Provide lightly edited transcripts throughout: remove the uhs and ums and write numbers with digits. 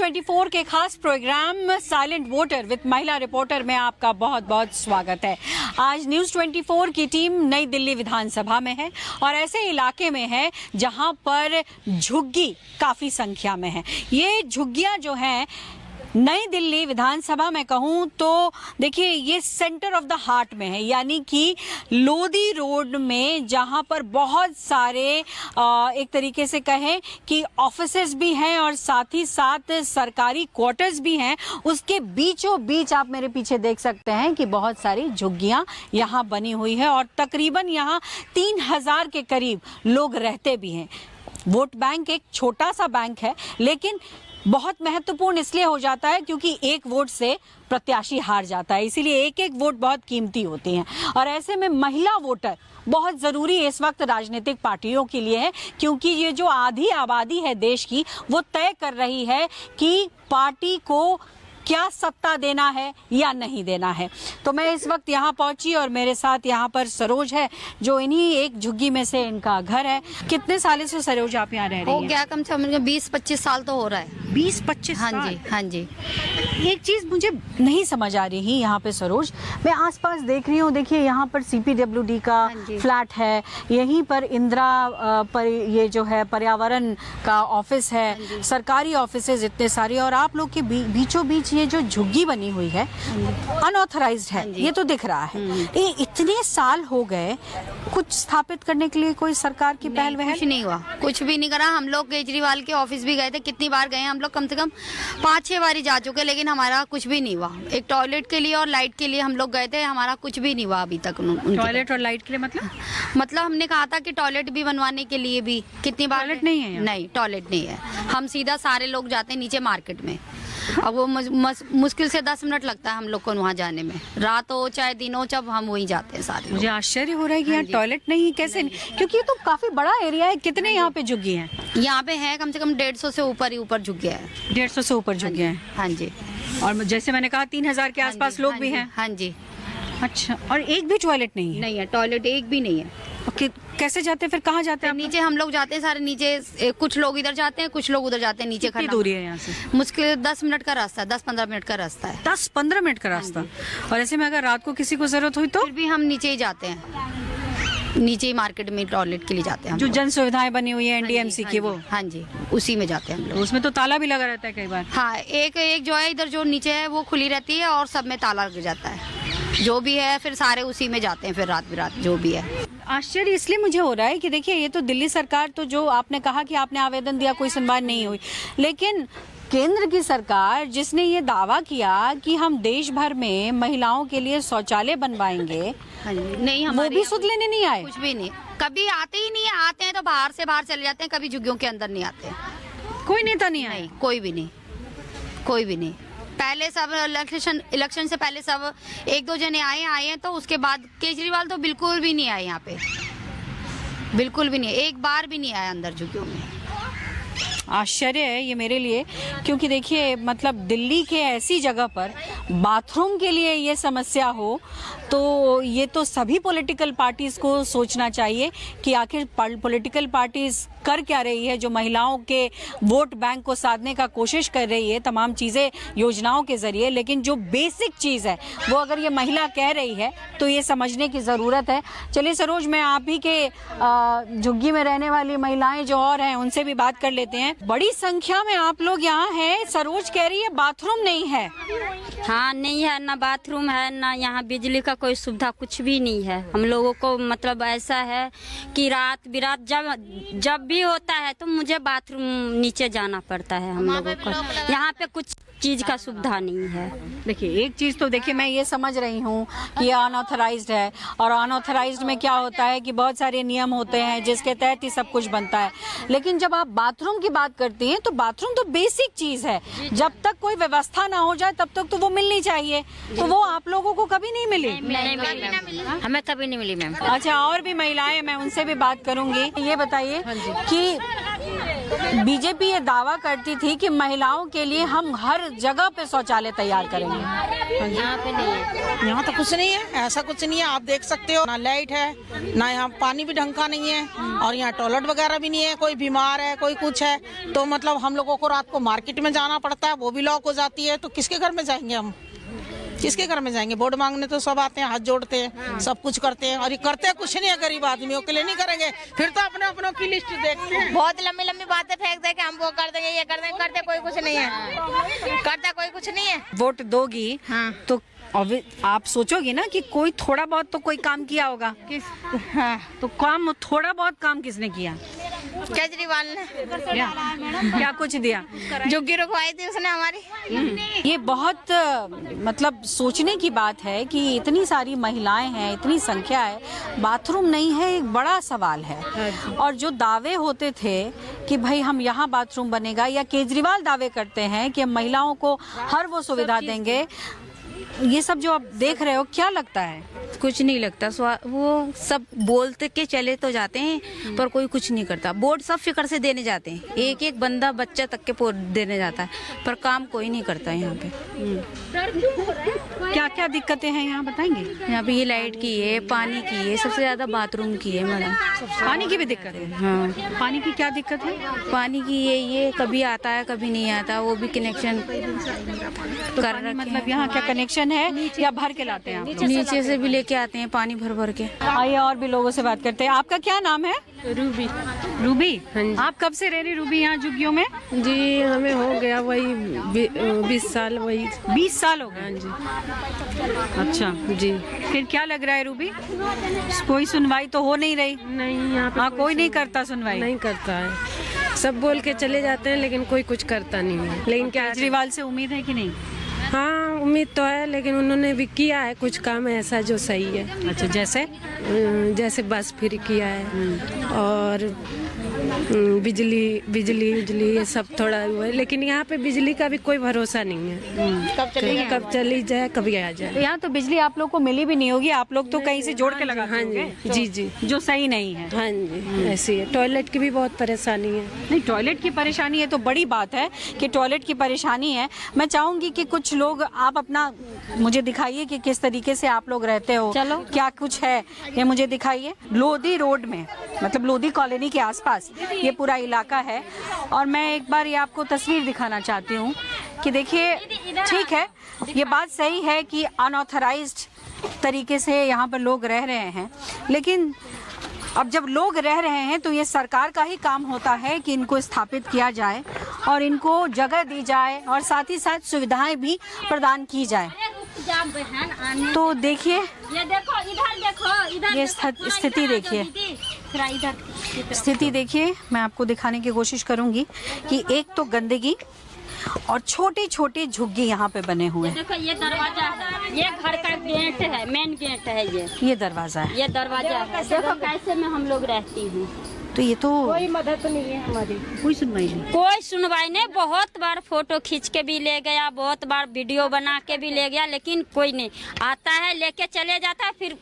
News 24 के खास programme silent voter with महिला रिपोर्टर में आपका बहुत बहुत स्वागत है। आज न्यूज़ 24 की टीम नई दिल्ली विधानसभा में है और ऐसे इलाके में है जहां पर झुग्गी काफी संख्या में है। ये झुग्गियां जो हैं नई दिल्ली विधानसभा में कहूं तो देखिए ये सेंटर ऑफ द हार्ट में है, यानी कि लोधी रोड में जहां पर बहुत सारे एक तरीके से कहें कि ऑफिसेज भी हैं और साथ ही साथ सरकारी क्वार्टर्स भी हैं। उसके बीचों बीच आप मेरे पीछे देख सकते हैं कि बहुत सारी झुग्गियां यहां बनी हुई है और तकरीबन यहां 3000 के करीब लोग रहते भी हैं। वोट बैंक एक छोटा सा बैंक है लेकिन बहुत महत्वपूर्ण इसलिए हो जाता है क्योंकि एक वोट से प्रत्याशी हार जाता है, इसीलिए एक एक वोट बहुत कीमती होती हैं। और ऐसे में महिला वोटर बहुत ज़रूरी इस वक्त राजनीतिक पार्टियों के लिए है, क्योंकि ये जो आधी आबादी है देश की वो तय कर रही है कि पार्टी को क्या सत्ता देना है या नहीं देना है। तो मैं इस वक्त यहाँ पहुंची और मेरे साथ यहाँ पर सरोज है जो इन्हीं एक झुग्गी में से इनका घर है। कितने साल से सरोज आप यहाँ रह रही हैं? हो गया कम से कम 20-25 साल तो हो रहा है। 20-25 हाँ साल? जी, हाँ जी। एक चीज मुझे नहीं समझ आ रही यहाँ पे सरोज, मैं आसपास देख रही हूँ, देखिए यहाँ पर CPWD का फ्लैट है, यहीं पर इंदिरा पर ये जो है पर्यावरण का ऑफिस है, सरकारी ऑफिसेज इतने सारे, और आप लोग के बीचों बीच ये जो झुग्गी बनी हुई है अनऑथराइज्ड है, ये तो दिख रहा है। ये इतने साल हो गए, कुछ स्थापित करने के लिए कोई सरकार की पहल वहल? कुछ नहीं हुआ, कुछ भी नहीं करा। हम लोग केजरीवाल के ऑफिस भी गए थे, कितनी बार गए हम लोग, कम से कम 5-6 बार जा चुके, लेकिन हमारा कुछ भी नहीं हुआ। एक टॉयलेट के लिए और लाइट के लिए हम लोग गए थे, हमारा कुछ भी नहीं हुआ अभी तक। टॉयलेट और लाइट के लिए मतलब हमने कहा था कि टॉयलेट भी बनवाने के लिए भी कितनी बार। टॉयलेट नहीं है? नहीं, टॉयलेट नहीं है। हम सीधा सारे लोग जाते हैं नीचे मार्केट में, अब वो मुश्किल से 10 मिनट लगता है हम लोग को वहाँ जाने में, रात हो चाहे दिन हो, जब हम वहीं जाते हैं सारे। मुझे आश्चर्य हो रहा है कि यहाँ टॉयलेट नहीं, कैसे नहीं? क्योंकि ये तो काफी बड़ा एरिया है। कितने यहाँ पे झुग्गी हैं? यहाँ पे है कम से कम 150 से ऊपर ही ऊपर झुग्गियाँ है। 150 से ऊपर झुग्गियाँ हैं? हाँ जी। और जैसे मैंने कहा 3000 के आसपास लोग भी हैं? हाँ जी। अच्छा, और एक भी टॉयलेट नहीं है? नहीं है, टॉयलेट एक भी नहीं है। ओके, कैसे जाते हैं फिर, कहाँ जाते हैं? नीचे हम लोग जाते हैं सारे नीचे, कुछ लोग इधर जाते हैं, कुछ लोग उधर जाते हैं नीचे। कितनी दूरी है यहाँ से? मुश्किल 10 मिनट का रास्ता है, 10-15 मिनट का रास्ता है। 10-15 मिनट का रास्ता? और ऐसे में अगर रात को किसी को जरूरत हुई तो? फिर भी हम नीचे ही जाते हैं, नीचे ही मार्केट में टॉयलेट के लिए जाते हैं। जो जन सुविधाएं बनी हुई है NDMC की, वो? हाँ जी, उसी में जाते हैं हम लोग। उसमें तो ताला भी लगा रहता है कई बार? हाँ, एक जो है इधर जो नीचे है वो खुली रहती है और सब में ताला लग जाता है। जो भी है फिर सारे उसी में जाते हैं, फिर रात बिरात जो भी है। आश्चर्य इसलिए मुझे हो रहा है कि देखिए ये तो दिल्ली सरकार, तो जो आपने कहा कि आपने आवेदन दिया, कोई सुनवाई नहीं हुई, लेकिन केंद्र की सरकार जिसने ये दावा किया कि हम देश भर में महिलाओं के लिए शौचालय बनवाएंगे, नहीं, वो भी सुध लेने नहीं आए? कुछ भी नहीं, कभी आते ही नहीं। आते हैं तो बाहर से बाहर चले जाते हैं, कभी झुग्गियों के अंदर नहीं आते। कोई नेता नहीं आया? कोई भी नहीं, कोई भी नहीं। पहले सब इलेक्शन से पहले सब 1-2 जने आए हैं, तो उसके बाद केजरीवाल तो बिल्कुल भी नहीं आए यहाँ पे, बिल्कुल भी नहीं, एक बार भी नहीं आया अंदर झुग्गियों में। आश्चर्य है ये मेरे लिए, क्योंकि देखिए मतलब दिल्ली के ऐसी जगह पर बाथरूम के लिए ये समस्या हो तो ये तो सभी पॉलिटिकल पार्टीज को सोचना चाहिए कि आखिर पॉलिटिकल पार्टीज कर क्या रही है, जो महिलाओं के वोट बैंक को साधने का कोशिश कर रही है तमाम चीज़ें योजनाओं के जरिए, लेकिन जो बेसिक चीज़ है वो अगर ये महिला कह रही है तो ये समझने की ज़रूरत है। चलिए सरोज, मैं आप ही के झुग्गी में रहने वाली महिलाएं जो और हैं उनसे भी बात कर लेते हैं। बड़ी संख्या में आप लोग यहाँ हैं, सरोज कह रही है बाथरूम नहीं है। हाँ, नहीं है, ना बाथरूम है, ना यहाँ बिजली का कोई सुविधा, कुछ भी नहीं है। हम लोगों को मतलब ऐसा है कि रात बिरात जब भी होता है तो मुझे बाथरूम नीचे जाना पड़ता है। हम लोगों को यहाँ पे कुछ चीज का सुविधा नहीं है। देखिए एक चीज तो देखिए, मैं ये समझ रही हूँ कि ये अनऑथराइज्ड है, और अनऑथराइज्ड में क्या होता है कि बहुत सारे नियम होते हैं जिसके तहत ही सब कुछ बनता है, लेकिन जब आप बाथरूम की बात करती हैं तो बाथरूम तो बेसिक चीज है, जब तक कोई व्यवस्था ना हो जाए तब तक तो वो मिलनी चाहिए, तो वो आप लोगों को कभी नहीं मिली? नहीं मिली, हमें कभी नहीं मिली मैम। अच्छा, और भी महिलाएं, मैं उनसे भी बात करूंगी। ये बताइए कि बीजेपी ये दावा करती थी कि महिलाओं के लिए हम हर जगह पे शौचालय तैयार करेंगे। यहाँ पे नहीं है, यहाँ तो कुछ नहीं है, ऐसा कुछ नहीं है। आप देख सकते हो ना लाइट है ना, यहाँ पानी भी ढंग का नहीं है और यहाँ टॉयलेट वगैरह भी नहीं है। कोई बीमार है, कोई कुछ है तो मतलब हम लोगों को रात को मार्केट में जाना पड़ता है, वो भी लॉक हो जाती है। तो किसके घर में जाएंगे हम, किसके घर में जाएंगे? वोट मांगने तो सब आते हैं, हाथ जोड़ते हैं, सब कुछ करते हैं और ये करते कुछ नहीं है। गरीब आदमियों के लिए नहीं करेंगे, फिर तो अपने अपनों की लिस्ट देखते हैं। बहुत लंबी लंबी बातें फेंक दे कि हम वो कर देंगे, ये कर देंगे, करते कोई कुछ नहीं है, करता कोई कुछ नहीं है। वोट दोगी तो आप सोचोगी ना कि कोई थोड़ा बहुत तो कोई काम किया होगा। तो काम, थोड़ा बहुत काम किसने किया? केजरीवाल ने क्या कुछ दिया? झुग्गी रुकवाई थी उसने हमारी। ये बहुत मतलब सोचने की बात है कि इतनी सारी महिलाएं हैं, इतनी संख्या है, बाथरूम नहीं है, एक बड़ा सवाल है। और जो दावे होते थे कि भाई हम यहाँ बाथरूम बनेगा, या केजरीवाल दावे करते हैं कि हम महिलाओं को हर वो सुविधा देंगे, ये सब जो आप देख रहे हो क्या लगता है? कुछ नहीं लगता। वो सब बोलते के चले तो जाते हैं पर कोई कुछ नहीं करता। वोट सब फिक्र से देने जाते हैं, एक एक बंदा बच्चा तक के वोट देने जाता है पर काम कोई नहीं करता है यहाँ पे। क्या क्या दिक्कतें हैं यहाँ बताएंगे? यहाँ पे ये लाइट की है, पानी की है, सबसे ज्यादा बाथरूम की है मैडम। पानी की भी दिक्कत है? हाँ, पानी की क्या दिक्कत है? पानी की ये कभी आता है कभी नहीं आता, वो भी कनेक्शन तो कर पानी रखे मतलब यहाँ क्या कनेक्शन है या भर के लाते हैं आप लोग? नीचे से भी लेके आते हैं पानी भर भर के। आइए और भी लोगों से बात करते हैं। आपका क्या नाम है? रूबी। रूबी, हाँ जी। आप कब से रह रही रूबी यहाँ झुग्गियों में? जी हमें हो गया वही 20 साल, वही 20 साल हो गए। हाँ जी। अच्छा जी फिर क्या लग रहा है रूबी? कोई सुनवाई तो हो नहीं रही? नहीं, यहाँ पे हाँ, कोई नहीं करता सुनवाई? नहीं करता है, सब बोल के चले जाते हैं लेकिन कोई कुछ करता नहीं है। लेकिन क्या, केजरीवाल से उम्मीद है कि नहीं? हाँ उम्मीद तो है, लेकिन उन्होंने भी किया है कुछ काम ऐसा जो सही है। अच्छा, जैसे? जैसे बस फ्री किया है और बिजली ये सब थोड़ा हुआ है, लेकिन यहाँ पे बिजली का भी कोई भरोसा नहीं है। कब चली जाए कभी आ जाए। तो यहाँ तो बिजली आप लोग को मिली भी नहीं होगी, आप लोग तो कहीं से जोड़ के लगाते हाँ होंगे, जी, जी जो सही नहीं है। हाँ जी, ऐसी है। टॉयलेट की भी बहुत परेशानी है। नहीं, टॉयलेट की परेशानी है तो बड़ी बात है कि टॉयलेट की परेशानी है। मैं चाहूंगी कि कुछ लोग आप अपना मुझे दिखाइए कि किस तरीके से आप लोग रहते हो। चलो। क्या कुछ है ये मुझे दिखाइए। लोधी रोड में, मतलब लोधी कॉलोनी के आसपास ये पूरा इलाका है। और मैं एक बार ये आपको तस्वीर दिखाना चाहती हूँ कि देखिए, ठीक है ये बात सही है कि अनऑथराइज्ड तरीके से यहाँ पर लोग रह रहे हैं, लेकिन अब जब लोग रह रहे हैं तो ये सरकार का ही काम होता है कि इनको स्थापित किया जाए और इनको जगह दी जाए और साथ ही साथ सुविधाएं भी प्रदान की जाए। तो देखिए, ये देखो, इधर देखो, इधर ये स्थिति देखिए, स्थिति देखिए। मैं आपको दिखाने की कोशिश करूंगी कि एक तो गंदगी और छोटे छोटे झुग्गी यहाँ पे बने हुए हैं। देखो, ये दरवाजा है, ये घर का गेट है, मेन गेट है, ये दरवाजा है, ये दरवाजा है। देखो कैसे में हम लोग रहती हूँ। तो ये तो कोई मदद नहीं है हमारी, कोई सुनवाई नहीं। कोई सुनवाई नहीं। बहुत बार फोटो खींच के भी ले गया, बहुत बार वीडियो बना के भी ले गया, लेकिन कोई नहीं आता है, लेके चले जाता है, फिर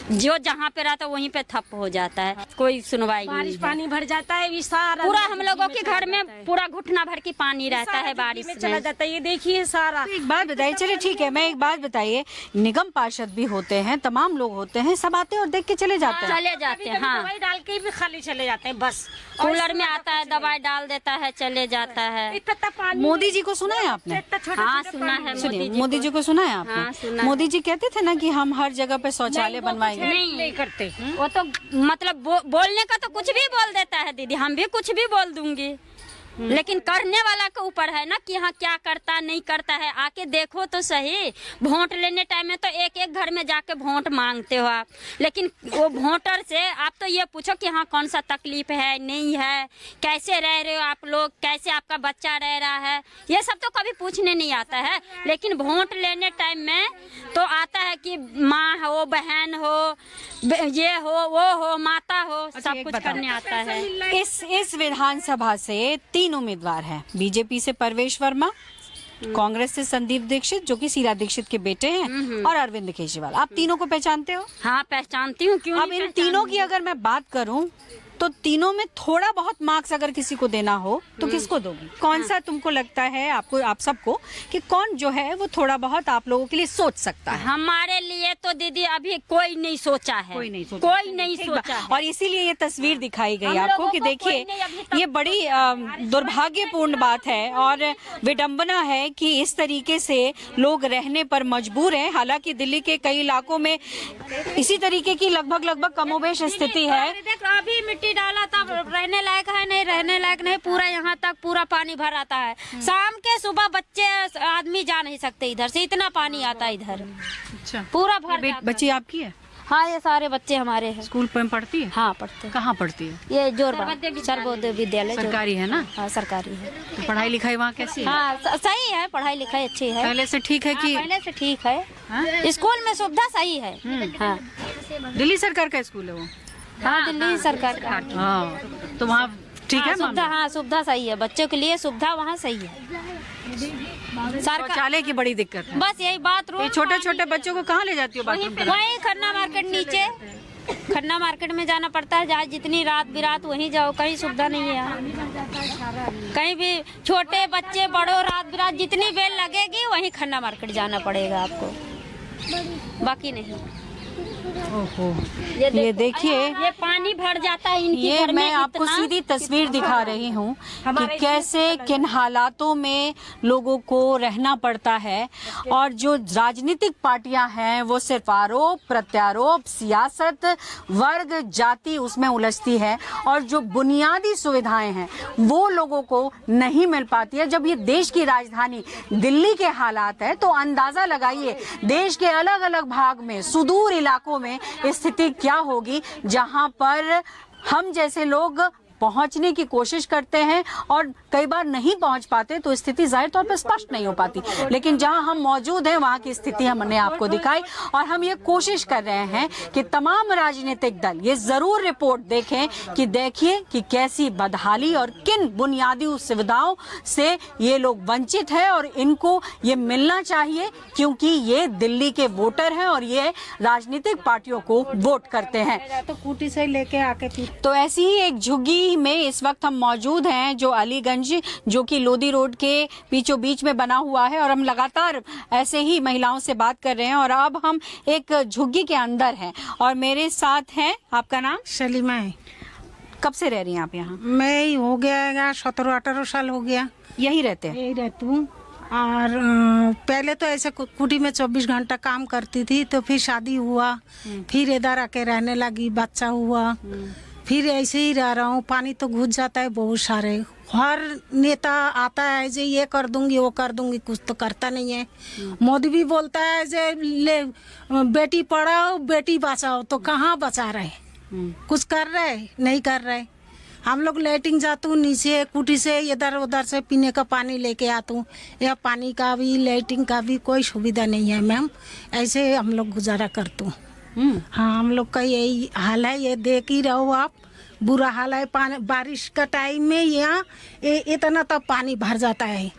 जो जहाँ पे रहता है वहीं पे ठप हो जाता है। कोई सुनवाई नहीं है। पानी भर जाता है, सारा पूरा हम लोगों के घर में पूरा घुटना भर की पानी रहता है बारिश में। चला जाता है। ये देखिए सारा। तो एक बात बताइए, चलिए ठीक है, मैं एक बात बताइए, निगम पार्षद भी होते हैं, तमाम लोग होते हैं, सब आते हैं और देख के चले जाते हैं। चले जाते हैं। हाँ, दवाई डाल के भी खाली चले जाते हैं बस। कूलर में आता है, दवाई डाल देता है, चले जाता है। इतना पानी मोदी जी को सुना है आपने? हाँ, सुना है सुनिए, मोदी जी को सुना है हाँ, आपने? सुना है। मोदी जी कहते थे ना कि हम हर जगह पे शौचालय बनवाएंगे। नहीं करते। वो तो मतलब बोलने का तो कुछ भी बोल देता है दीदी, हम भी कुछ भी बोल दूंगी, लेकिन करने वाला के ऊपर है ना कि हाँ क्या करता नहीं करता है। आके देखो तो सही। वोट लेने टाइम में तो एक एक घर में जाके वोट मांगते हो आप, लेकिन वो वोटर से आप तो ये पूछो कि हाँ कौन सा तकलीफ है, नहीं है, कैसे रह रहे हो आप लोग, कैसे आपका बच्चा रह रहा है, ये सब तो कभी पूछने नहीं आता है। लेकिन वोट लेने टाइम में तो आता है कि माँ हो, बहन हो, ये हो, वो हो, माता हो, सब कुछ करने आता है। इस विधानसभा से 3 उम्मीदवार हैं। बीजेपी से परवेश वर्मा, कांग्रेस से संदीप दीक्षित जो कि शीला दीक्षित के बेटे हैं, और अरविंद केजरीवाल। आप तीनों को पहचानते हो? हाँ, पहचानती हूँ। क्यों अब इन तीनों की अगर मैं बात करूं तो तीनों में थोड़ा बहुत मार्क्स अगर किसी को देना हो तो किसको दोगी? कौन सा तुमको लगता है, आपको, आप सबको, कि कौन जो है वो थोड़ा बहुत आप लोगों के लिए सोच सकता है? हमारे लिए तो दीदी अभी कोई नहीं सोचा है, कोई नहीं सोचा, कोई नहीं सोचा है। और इसीलिए ये तस्वीर दिखाई गई हम आपको लोगों कि को देखिए कोई नहीं अभी तक ये बड़ी दुर्भाग्यपूर्ण बात है और विडंबना है कि इस तरीके से लोग रहने पर मजबूर हैं। हालांकि दिल्ली के कई इलाकों में इसी तरीके की लगभग कमोबेश स्थिति है। देखो अभी मिट्टी डाला तब रहने लायक है, नहीं रहने लायक नहीं, पूरा यहाँ तक पूरा पानी भर आता है। शाम के सुबह बच्चे आदमी जा नहीं सकते इधर से, इतना पानी आता है इधर। अच्छा, पूरा भर जाता है। बच्ची आपकी है? हाँ, ये सारे बच्चे हमारे हैं। स्कूल में पढ़ती है? हाँ, पढ़ते हैं। कहाँ पढ़ती है? ये जोरबा सर्वोदय विद्यालय सरकारी है ना? हाँ, सरकारी है। तो पढ़ाई लिखाई वहाँ कैसी है? हाँ, सही है, पढ़ाई लिखाई अच्छी है। पहले से ठीक है हाँ, कि पहले से ठीक है। हाँ? स्कूल में सुविधा सही है। हाँ, दिल्ली सरकार का स्कूल है वो? हाँ, दिल्ली सरकार का। हाँ, तो वहाँ ठीक है सुविधा, मामला? हाँ सुविधा सही है, बच्चों के लिए सुविधा वहाँ सही है। सरकार शौचालय की बड़ी दिक्कत है। बस यही बात। तो छोटे छोटे बच्चों को कहाँ ले जाती हो बाथरूम कराने? वहीं खन्ना मार्केट नीचे, खन्ना मार्केट में जाना पड़ता है। जहाँ जितनी रात बिरात वहीं जाओ, कहीं सुविधा नहीं है यहाँ। कहीं भी छोटे बच्चे बड़ो रात बिरात जितनी बेल लगेगी वहीं खन्ना मार्केट जाना पड़ेगा आपको, बाकी नहीं। ओहो, ये देखिए, ये पानी भर जाता है इनकी ये घर में। मैं आपको इतना सीधी तस्वीर दिखा रही हूँ कि कैसे किन हालातों में लोगों को रहना पड़ता है। और जो राजनीतिक पार्टियां हैं वो सिर्फ आरोप प्रत्यारोप, सियासत, वर्ग, जाति उसमें उलझती है और जो बुनियादी सुविधाएं हैं वो लोगों को नहीं मिल पाती है। जब ये देश की राजधानी दिल्ली के हालात है तो अंदाजा लगाइए देश के अलग अलग भाग में, सुदूर इलाकों में स्थिति क्या होगी, जहां पर हम जैसे लोग पहुंचने की कोशिश करते हैं और कई बार नहीं पहुंच पाते तो स्थिति जाहिर तौर पर स्पष्ट नहीं हो पाती। लेकिन जहां हम मौजूद हैं वहां की स्थिति हमने आपको दिखाई और हम ये कोशिश कर रहे हैं कि तमाम राजनीतिक दल ये जरूर रिपोर्ट देखें कि देखिए कि कैसी बदहाली और किन बुनियादी सुविधाओं से ये लोग वंचित है और इनको ये मिलना चाहिए, क्योंकि ये दिल्ली के वोटर हैं और ये राजनीतिक पार्टियों को वोट करते हैं। तो कुटी से लेके आके तो ऐसी ही एक झुग्गी में इस वक्त हम मौजूद हैं जो अलीगंज, जो कि लोधी रोड के बीचों बीच में बना हुआ है और हम लगातार ऐसे ही महिलाओं से बात कर रहे हैं और अब हम एक झुग्गी के अंदर हैं और मेरे साथ हैं, आपका नाम? सलीमा है। कब से रह रही हैं आप यहाँ? मैं हो गया 17-18 साल हो गया, यही रहते हैं? यही रहती हूँ। और पहले तो ऐसे कुटी में 24 घंटा काम करती थी, तो फिर शादी हुआ, फिर इधर आके रहने लगी, बच्चा हुआ, फिर ऐसे ही रह रहा हूँ। पानी तो घुस जाता है बहुत सारे, हर नेता आता है जे ये कर दूंगी वो कर दूंगी, कुछ तो करता नहीं है। मोदी भी बोलता है जे ले बेटी पढ़ाओ बेटी बचाओ, तो कहाँ बचा रहे, कुछ कर रहे नहीं कर रहे। हम लोग लेटिंग जाते हूँ नीचे कुटी से, इधर उधर से पीने का पानी लेके आते हूँ, या पानी का भी लेटिंग का भी कोई सुविधा नहीं है मैम। ऐसे हम लोग गुजारा करते हैं। हाँ, हम लोग का यही हाल है, ये देख ही रहो आप, बुरा हाल है। पानी बारिश का टाइम में यहाँ इतना तब पानी भर जाता है।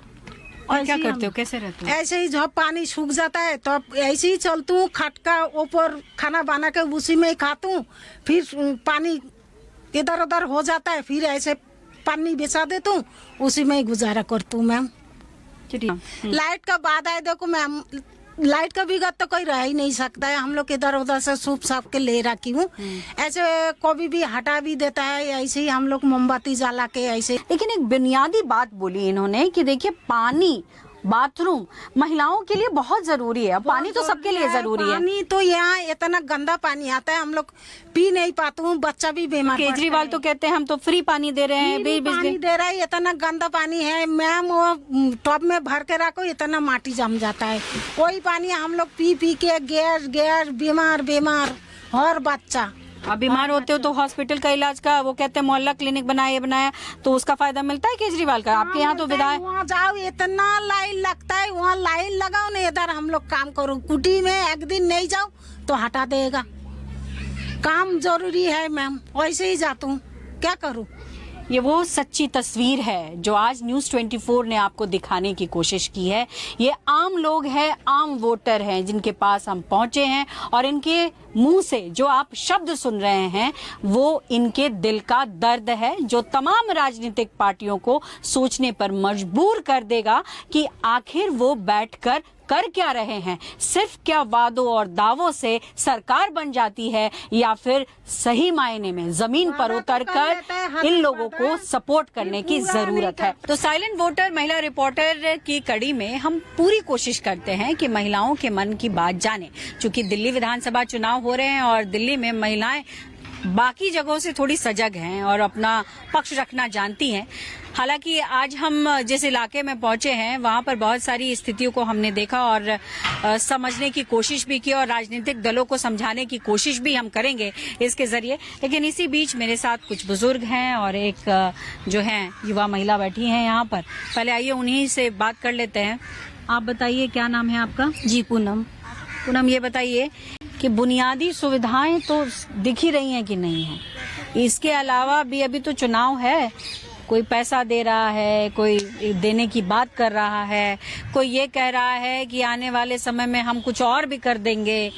और क्या करते हो, कैसे रहते हो? ऐसे ही जब पानी सूख जाता है तो ऐसे ही चलती हूँ, खट का ऊपर खाना बना के उसी में ही खाती हूँ, फिर पानी इधर उधर हो जाता है, फिर ऐसे पानी बिछा देती हूँ, उसी में ही गुजारा करती हूँ मैम। लाइट का बाद आए देखो मैम, लाइट का विगत तो कोई रह ही नहीं सकता है। हम लोग इधर उधर से सूप साफ के ले रखी हूँ, ऐसे कभी भी हटा भी देता है, ऐसे ही हम लोग मोमबत्ती जला के ऐसे। लेकिन एक बुनियादी बात बोली इन्होंने कि देखिए पानी, बाथरूम महिलाओं के लिए बहुत जरूरी है। पानी तो सबके लिए जरूरी है। पानी तो यहाँ इतना गंदा पानी आता है, हम लोग पी नहीं पाते हूँ, बच्चा भी बीमार। केजरीवाल तो कहते हैं हम तो फ्री पानी दे रहे हैं, पानी दे रहा है, इतना गंदा पानी है मैम, वो टब में भर के रखो इतना माटी जम जाता है। वही पानी हम लोग पी पी के गैस बीमार और बच्चा। आप बीमार होते हो तो हॉस्पिटल का इलाज का वो कहते हैं मोहल्ला क्लिनिक बनाया, तो उसका फायदा मिलता है केजरीवाल का? आपके यहाँ तो विधायक वहाँ जाओ इतना लाइन लगता है, वहाँ लाइन लगाओ नहीं, इधर हम लोग काम करो, कुटी में एक दिन नहीं जाओ तो हटा देगा। काम जरूरी है मैम, वैसे ही जाता हूँ, क्या करूँ। ये वो सच्ची तस्वीर है जो आज न्यूज़ 24 ने आपको दिखाने की कोशिश की है। ये आम लोग हैं, आम वोटर हैं जिनके पास हम पहुंचे हैं और इनके मुंह से जो आप शब्द सुन रहे हैं वो इनके दिल का दर्द है, जो तमाम राजनीतिक पार्टियों को सोचने पर मजबूर कर देगा कि आखिर वो बैठकर कर क्या रहे हैं। सिर्फ क्या वादों और दावों से सरकार बन जाती है या फिर सही मायने में जमीन पर उतरकर इन लोगों को सपोर्ट करने की जरूरत है। तो साइलेंट वोटर महिला रिपोर्टर की कड़ी में हम पूरी कोशिश करते हैं कि महिलाओं के मन की बात जाने। चूंकि दिल्ली विधानसभा चुनाव हो रहे हैं और दिल्ली में महिलाएं बाकी जगहों से थोड़ी सजग हैं और अपना पक्ष रखना जानती हैं। हालांकि आज हम जिस इलाके में पहुंचे हैं वहां पर बहुत सारी स्थितियों को हमने देखा और समझने की कोशिश भी की और राजनीतिक दलों को समझाने की कोशिश भी हम करेंगे इसके जरिए। लेकिन इसी बीच मेरे साथ कुछ बुजुर्ग हैं और एक जो है युवा महिला बैठी हैं यहाँ पर। पहले आइए उन्हीं से बात कर लेते हैं। आप बताइए क्या नाम है आपका? जी पूनम। पूनम, ये बताइए कि बुनियादी सुविधाएं तो दिख ही रही हैं कि नहीं है? इसके अलावा भी अभी तो चुनाव है, कोई पैसा दे रहा है, कोई देने की बात कर रहा है, कोई ये कह रहा है कि आने वाले समय में हम कुछ और भी कर देंगे।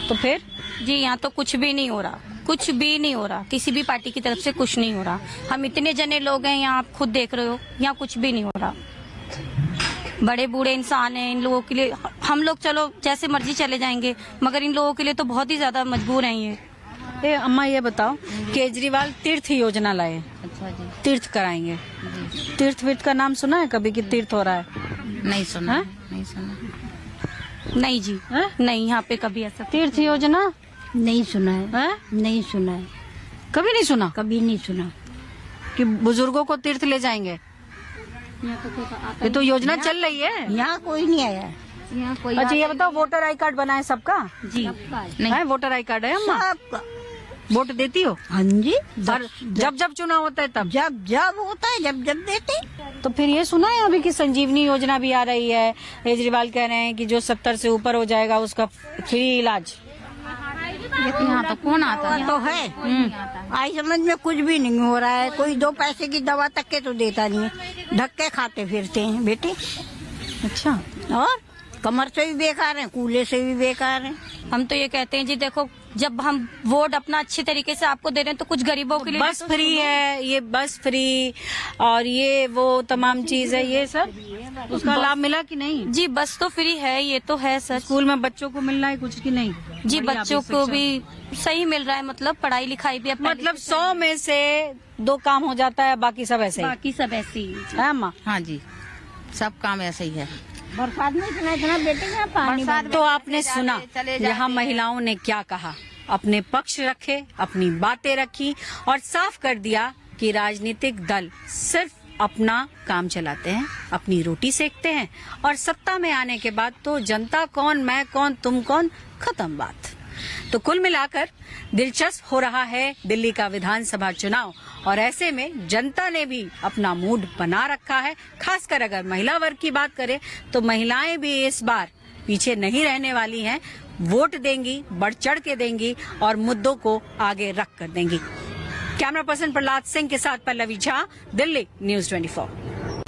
तो फिर जी यहाँ तो कुछ भी नहीं हो रहा, कुछ भी नहीं हो रहा, किसी भी पार्टी की तरफ से कुछ नहीं हो रहा। हम इतने जने लोग हैं यहाँ, आप खुद देख रहे हो, यहाँ कुछ भी नहीं हो रहा। बड़े बूढ़े इंसान हैं, इन लोगों के लिए हम लोग चलो जैसे मर्जी चले जाएंगे, मगर इन लोगों के लिए तो बहुत ही ज्यादा मजबूर हैं ये। अम्मा ये बताओ, केजरीवाल तीर्थ योजना लाए। अच्छा जी। तीर्थ कराएंगे। तीर्थ का नाम सुना है कभी कि तीर्थ हो रहा है? नहीं सुना है? नहीं सुना। नहीं जी है? नहीं, यहाँ पे कभी ऐसा तीर्थ योजना नहीं सुना है, नहीं सुना है, कभी नहीं सुना? कभी नहीं सुना कि बुजुर्गों को तीर्थ ले जाएंगे। ये तो योजना चल रही है। यहाँ कोई नहीं आया है। यहाँ कोई। अच्छा ये बताओ, वोटर आई कार्ड बना है सबका? जी नहीं है, वोटर आई कार्ड है अम्मा? सबका। वोट देती हो? हाँ जी। और जब जब चुनाव होता है तब? जब जब होता है, जब जब देते। तो फिर ये सुना है अभी कि संजीवनी योजना भी आ रही है। केजरीवाल कह रहे हैं कि जो 70 से ऊपर हो जाएगा उसका फ्री इलाज। यहाँ तो कौन आता है? तो है आई समझ में कुछ भी नहीं हो रहा है। कोई 2 पैसे की दवा तक के तो देता नहीं है, धक्के खाते फिरते हैं बेटे। अच्छा, और कमर से भी बेकार है, कूले से भी बेकार है। हम तो ये कहते हैं जी, देखो जब हम वोट अपना अच्छे तरीके से आपको दे रहे हैं तो कुछ गरीबों के लिए बस फ्री है, ये बस फ्री और ये वो तमाम चीज है, ये सब उसका लाभ मिला कि नहीं? जी बस तो फ्री है, ये तो है सर। स्कूल में बच्चों को मिल रहा है कुछ कि नहीं? जी बच्चों को भी सही मिल रहा है, मतलब पढ़ाई लिखाई भी मतलब 100 में से 2 काम हो जाता है, बाकी सब ऐसे ही बाकी सब ऐसे ही है अम्मा? हाँ जी, सब काम ऐसे ही है। बरसात में इतना बेटे यहाँ पानी तो आपने सुना यहाँ महिलाओं ने क्या कहा, अपने पक्ष रखे, अपनी बातें रखी और साफ कर दिया कि राजनीतिक दल सिर्फ अपना काम चलाते हैं, अपनी रोटी सेकते हैं और सत्ता में आने के बाद तो जनता कौन, मैं कौन, तुम कौन, खत्म बात। तो कुल मिलाकर दिलचस्प हो रहा है दिल्ली का विधानसभा चुनाव और ऐसे में जनता ने भी अपना मूड बना रखा है। खासकर अगर महिला वर्ग की बात करें तो महिलाएं भी इस बार पीछे नहीं रहने वाली हैं, वोट देंगी, बढ़ चढ़ के देंगी और मुद्दों को आगे रख कर देंगी। कैमरा पर्सन प्रहलाद सिंह के साथ पल्लवी झा, दिल्ली न्यूज़ 24।